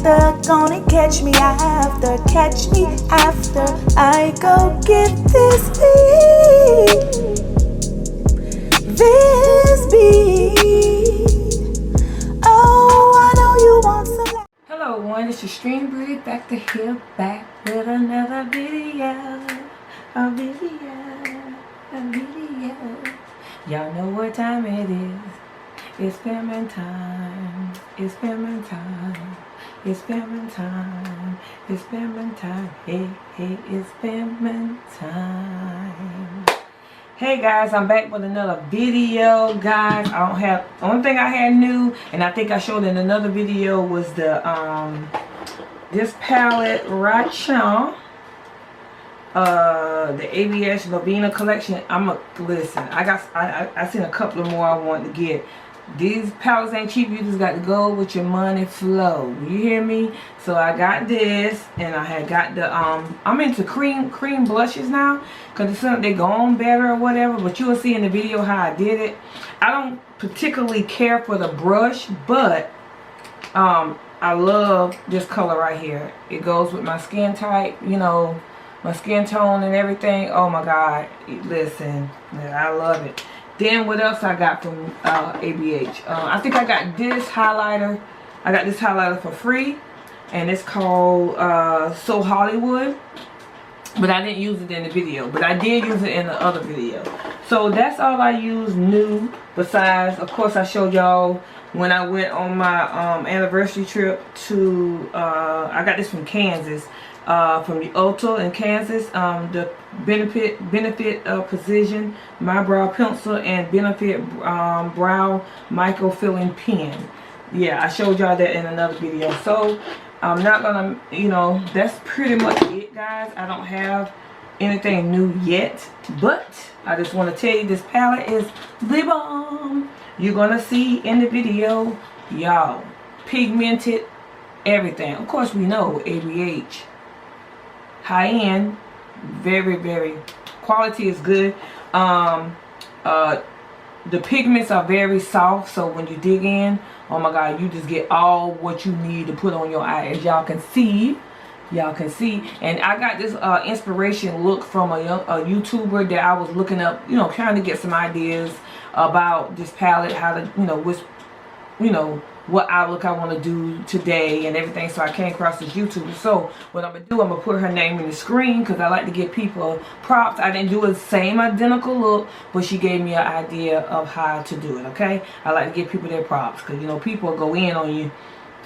after, gonna catch me after, catch me after I go get this beat. Oh, I know you want some. Hello, one. It's your stream booty back to here, back with another video. A video. Y'all know what time it is. It's filming time. It's filming time. It's filming time. It's filming time. Hey, it's filming time. Hey guys, I'm back with another video, guys. I don't have, only thing I had new, and I think I showed in another video, was the this palette right here, the ABS Norvina collection. Listen, I seen a couple of more I want to get. These palettes ain't cheap. You just got to go with your money flow. You hear me? So I got this, and I had got the I'm into cream blushes now, because they go on better or whatever. But you will see in the video how I did it. I don't particularly care for the brush, but I love this color right here. It goes with my skin type, you know, my skin tone and everything. Oh my God, listen, I love it. Then what else I got from ABH? I think I got this highlighter. I got this highlighter for free, and it's called So Hollywood. But I didn't use it in the video, but I did use it in the other video. So that's all I use new. Besides, of course, I showed y'all when I went on my anniversary trip to I got this from Kansas, from the Ulta in Kansas, the Benefit Precision My Brow Pencil and Benefit Brow Micro Filling Pen. Yeah, I showed y'all that in another video. So I'm not gonna, you know, that's pretty much it, guys. I don't have anything new yet, but I just want to tell you this palette is the bomb. You're gonna see in the video, y'all, pigmented everything. Of course, we know ABH, high end, very quality is good. The pigments are very soft, so when you dig in, oh my God, you just get all what you need to put on your eye. As y'all can see, and I got this inspiration look from a YouTuber that I was looking up, you know, trying to get some ideas about this palette, how to, you know, which, you know, what outlook I want to do today and everything. So I came across this YouTuber. So what I'm going to do, I'm going to put her name in the screen, because I like to give people props. I didn't do the same identical look, but she gave me an idea of how to do it, okay? I like to give people their props, because, you know, people go in on you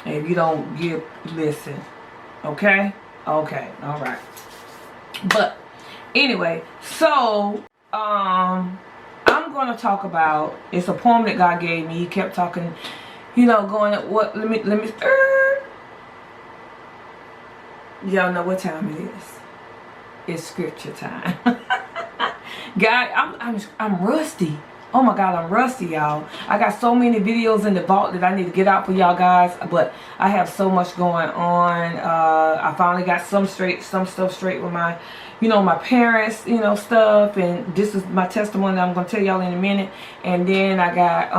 if you don't listen, okay? Okay, all right. But anyway, so I'm going to talk about, it's a poem that God gave me. He kept talking, you know, going at what, let me y'all know what time it is. It's scripture time. God, I'm rusty. Oh my God, I'm rusty, y'all. I got so many videos in the vault that I need to get out for y'all guys, but I have so much going on. I finally got some stuff straight with my, you know, my parents, you know, stuff, and this is my testimony that I'm gonna tell y'all in a minute. And then I got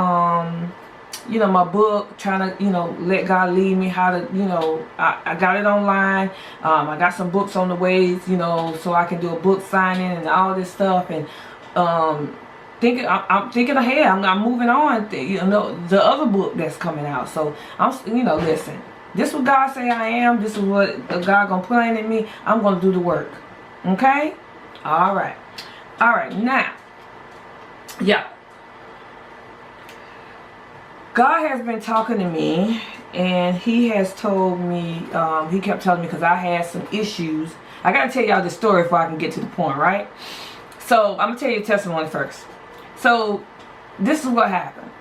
you know, my book, trying to, you know, let God lead me how to, you know, I got it online. I got some books on the ways, you know, so I can do a book signing and all this stuff. And I'm thinking ahead. I'm moving on. You know, the other book that's coming out. So you know, listen. This is what God say I am. This is what God gonna put in me. I'm gonna do the work. Okay. All right. Now, yeah. God has been talking to me, and he has told me, he kept telling me, because I had some issues. I got to tell y'all the story before I can get to the point, right? So I'm going to tell you a testimony first. So this is what happened.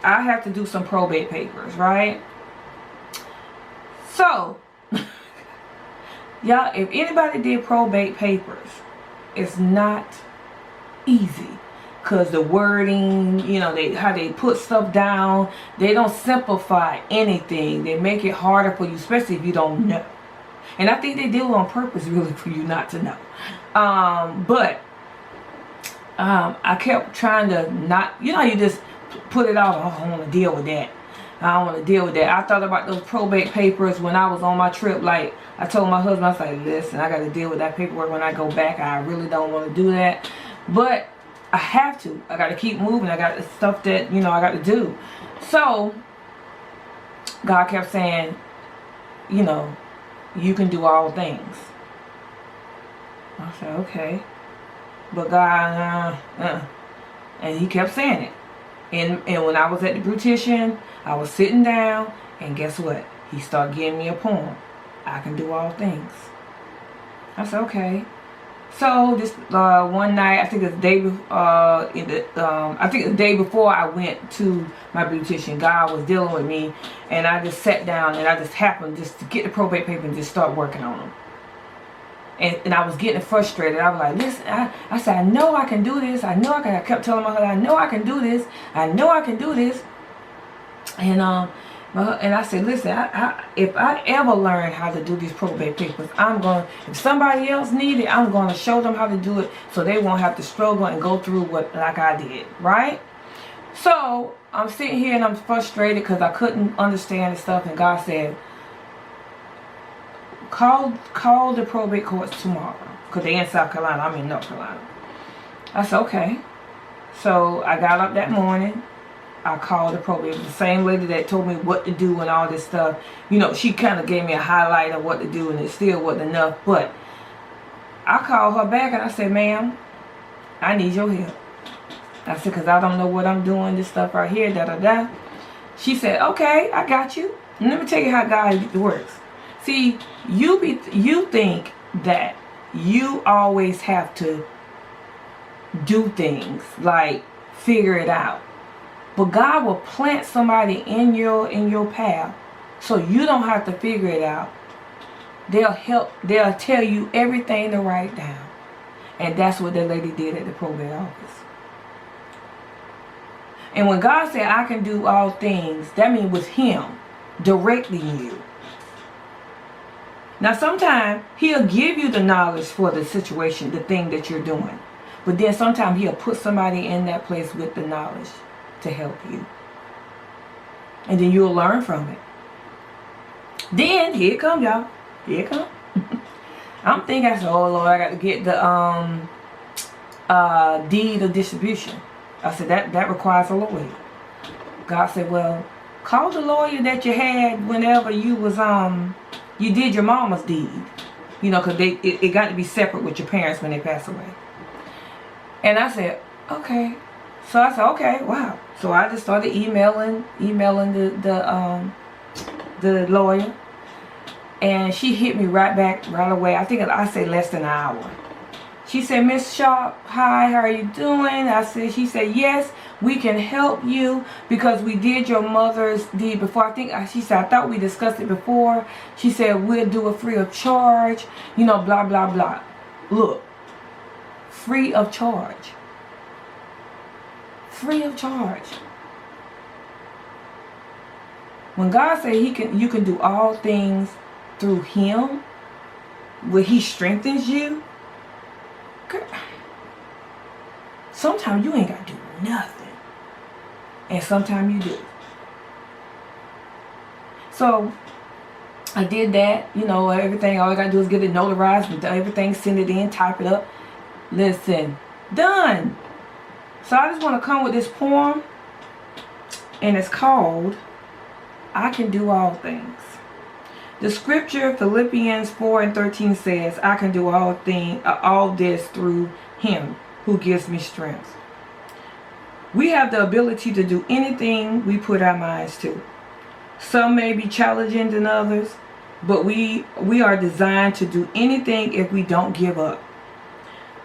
I have to do some probate papers, right? So, y'all, if anybody did probate papers, it's not easy. Because the wording, you know, how they put stuff down, they don't simplify anything. They make it harder for you, especially if you don't know. And I think they do it on purpose, really, for you not to know. But I kept trying to not, you know, you just put it out. Oh, I don't want to deal with that. I don't want to deal with that. I thought about those probate papers when I was on my trip. Like, I told my husband, I was like, listen, I got to deal with that paperwork when I go back. I really don't want to do that. But I have to. I got to keep moving. I got the stuff that, you know, I got to do. So, God kept saying, you know, you can do all things. I said, okay. But God, and he kept saying it. And when I was at the beautician, I was sitting down, and guess what? He started giving me a poem. I can do all things. I said, okay. So this one night, I think it's the day I think the day before I went to my beautician, God was dealing with me, and I just sat down and I just happened just to get the probate paper and just start working on them. And I was getting frustrated. I was like, listen, I said, I know I can do this. I know I can. I kept telling my husband, I know I can do this. I know I can do this. And I said, listen, if I ever learn how to do these probate papers, if somebody else needs it, I'm going to show them how to do it so they won't have to struggle and go through what like I did, right? So I'm sitting here and I'm frustrated because I couldn't understand the stuff. And God said, call the probate courts tomorrow, because they're in South Carolina. I'm in North Carolina. I said, okay. So I got up that morning. I called the probate. It was the same lady that told me what to do and all this stuff. You know, she kind of gave me a highlight of what to do, and it still wasn't enough. But I called her back and I said, ma'am, I need your help. I said, because I don't know what I'm doing, this stuff right here, da-da-da. She said, okay, I got you. And let me tell you how God works. See, you think that you always have to do things, like figure it out. But God will plant somebody in your path so you don't have to figure it out. They'll tell you everything to write down. And that's what that lady did at the probate office. And when God said, I can do all things, that means with him directing you. Now sometimes he'll give you the knowledge for the situation, the thing that you're doing. But then sometimes he'll put somebody in that place with the knowledge to help you. And then you'll learn from it. Then, here it comes, y'all. Here it comes. I'm thinking, I said, oh Lord, I got to get the deed of distribution. I said, that requires a lawyer. God said, well, call the lawyer that you had whenever you was, you did your mama's deed. You know, because it got to be separate with your parents when they pass away. And I said, okay. So I said, okay, wow. So I just started emailing the lawyer, and she hit me right back right away. I think I say less than an hour. She said, Miss Sharp, hi, how are you doing? She said, yes, we can help you because we did your mother's deed before. She said, I thought we discussed it before. She said, we'll do it free of charge, you know, blah, blah, blah. Look, free of charge. Free of charge. When God said you can do all things through him, where he strengthens you, sometimes you ain't got to do nothing. And sometimes you do. So I did that, you know, everything. All I got to do is get it notarized, everything, send it in, type it up. Listen, done. So I just want to come with this poem, and it's called, I Can Do All Things. The scripture, Philippians 4:13 says, I can do all this through him who gives me strength. We have the ability to do anything we put our minds to. Some may be challenging than others, but we are designed to do anything if we don't give up.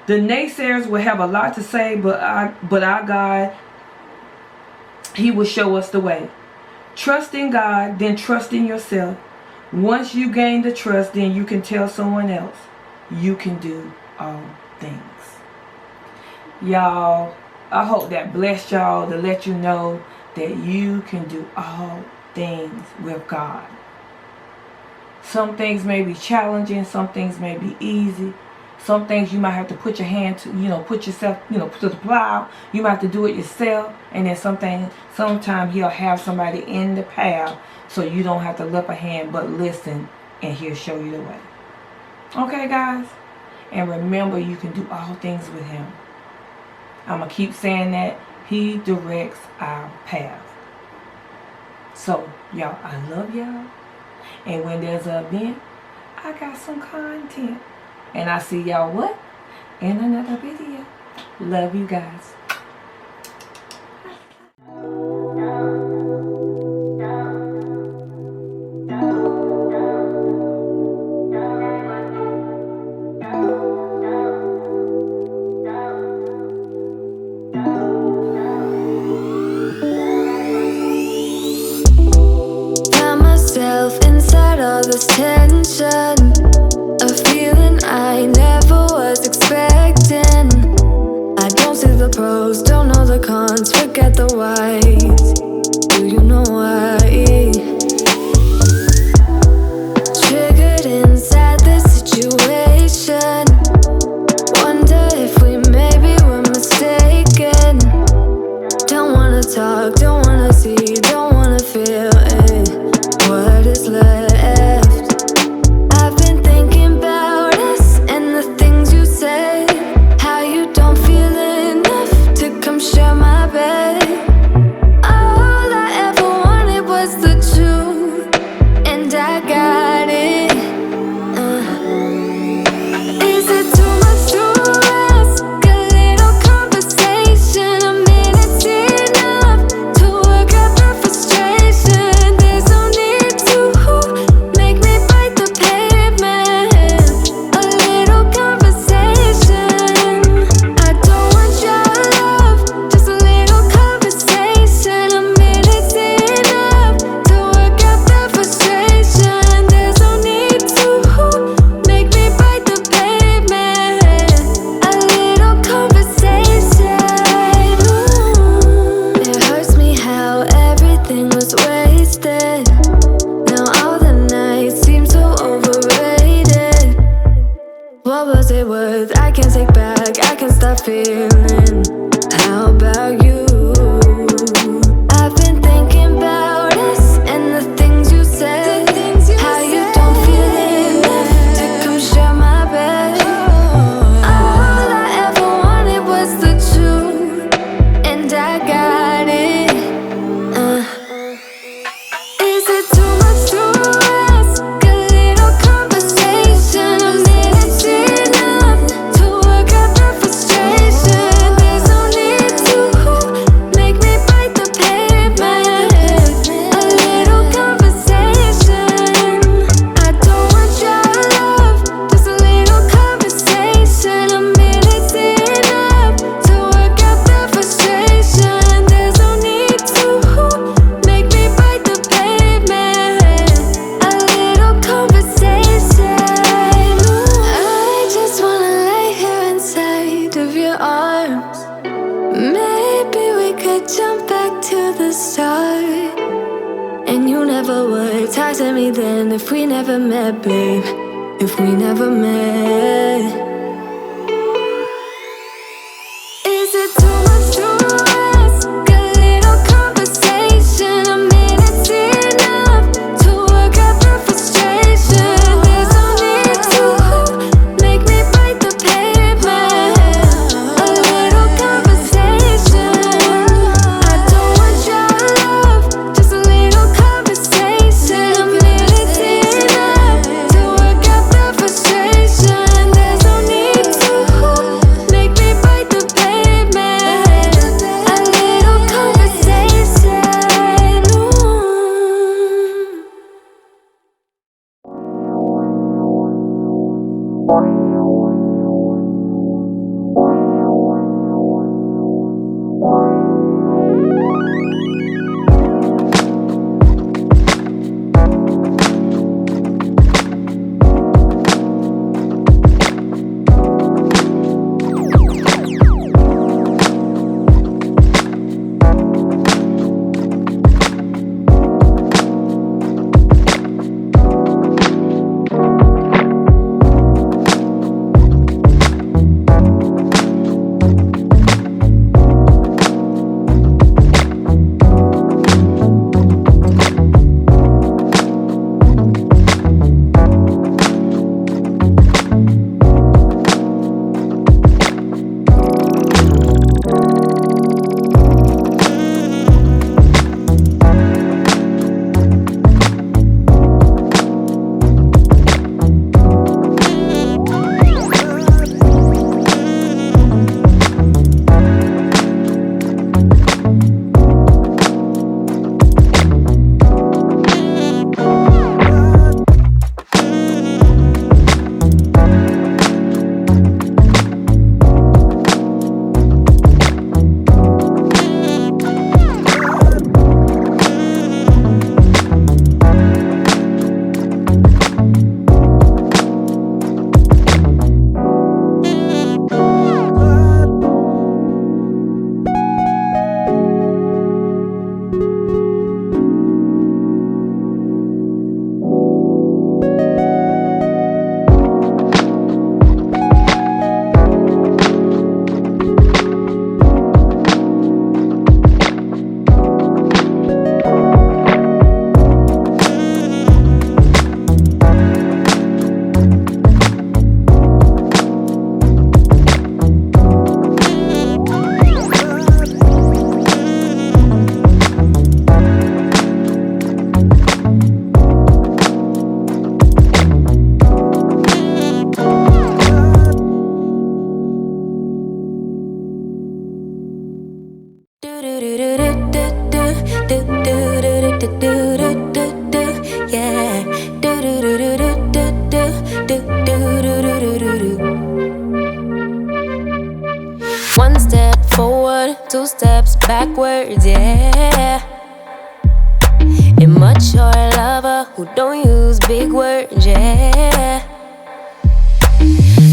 The naysayers will have a lot to say, but our God, he will show us the way. Trust in God, then trust in yourself. Once you gain the trust, then you can tell someone else you can do all things. Y'all, I hope that blessed y'all to let you know that you can do all things with God. Some things may be challenging, some things may be easy. Some things you might have to put your hand to, put yourself, to the plow. You might have to do it yourself. And then sometimes he'll have somebody in the path so you don't have to lift a hand but listen, and he'll show you the way. Okay, guys? And remember, you can do all things with him. I'm going to keep saying that. He directs our path. So, y'all, I love y'all. And when there's an event, I got some content. And I see y'all what? In another video. Love you guys. Found myself inside all this tension, a feeling I never was expecting. I don't see the pros, don't know the cons, forget the whys. Do you know why? Triggered inside this situation. Wonder if we maybe were mistaken. Don't wanna talk, don't wanna see, don't wanna feel it. What is left? I've been thinking about us and the things you said. How you don't feel enough to come share my bed. All I ever wanted was the truth, and I got it. Is it too much to ask? A little conversation, a minute's enough to work out the frustration. There's no need to make me bite the pavement. A little conversation. I don't want your love, just a little conversation. A minute's enough to work out the frustration. There's no need to make me bite the pavement. A little conversation. It hurts me how everything was wasted. Now all the nights seem so overrated. What was it worth? I can't take back, I can't stop feeling. How about you? I've been thinking about us and the things you said. How you don't feel enough to come share my bed. All I ever wanted was the truth, and I got it. Is it too much to ask? A little conversation, a minute's enough to work out the frustration. There's no need to make me bite the pavement. A little conversation. I don't want your love, just a little conversation. A minute's enough to work out the frustration. There's no need to make me bite the pavement. A little conversation. I just wanna lay here inside of your arms. Maybe we could jump back to the start. And you never would talk to me then if we never met, babe. If we never met. Is it too much to ask? A little conversation, a minute's enough to work out the frustration. There's no need to make me bite the pavement. A little conversation. I don't want your love, just a little conversation. A minute's enough to work out the frustration. There's no need to make me bite the pavement. yeah. Do do do do do do do do do do do do do. One step forward, two steps backwards, yeah. Immature lover who don't use big words, yeah.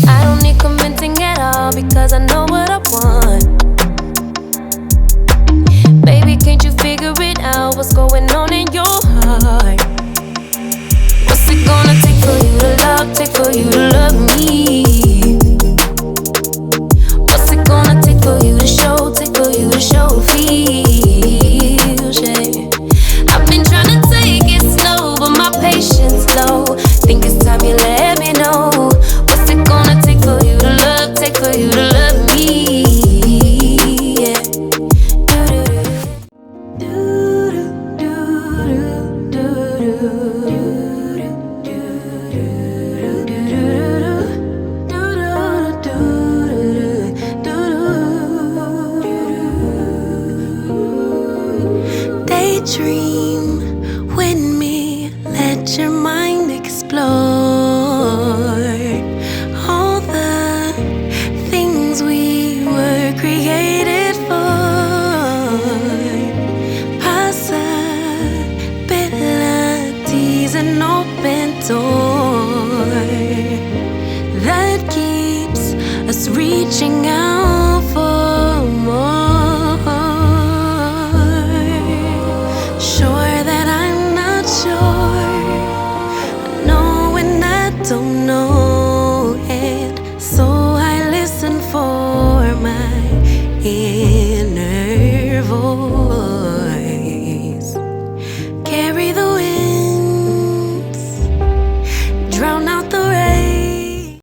I don't need convincing at all because I know what I want. Baby, can't you figure it out? What's going on in your heart? What's it gonna take for you to love, take for you to love me? What's it gonna take for you to show, take for you to show feels, yeah. I've been trying to take it slow, but my patience low. Think it's time you let me know. What's it gonna take for you to love, take for you to love me? Yeah. Daydream with me, let your mind explore all the things we were created for. Possibilities, an open door that keeps us reaching out.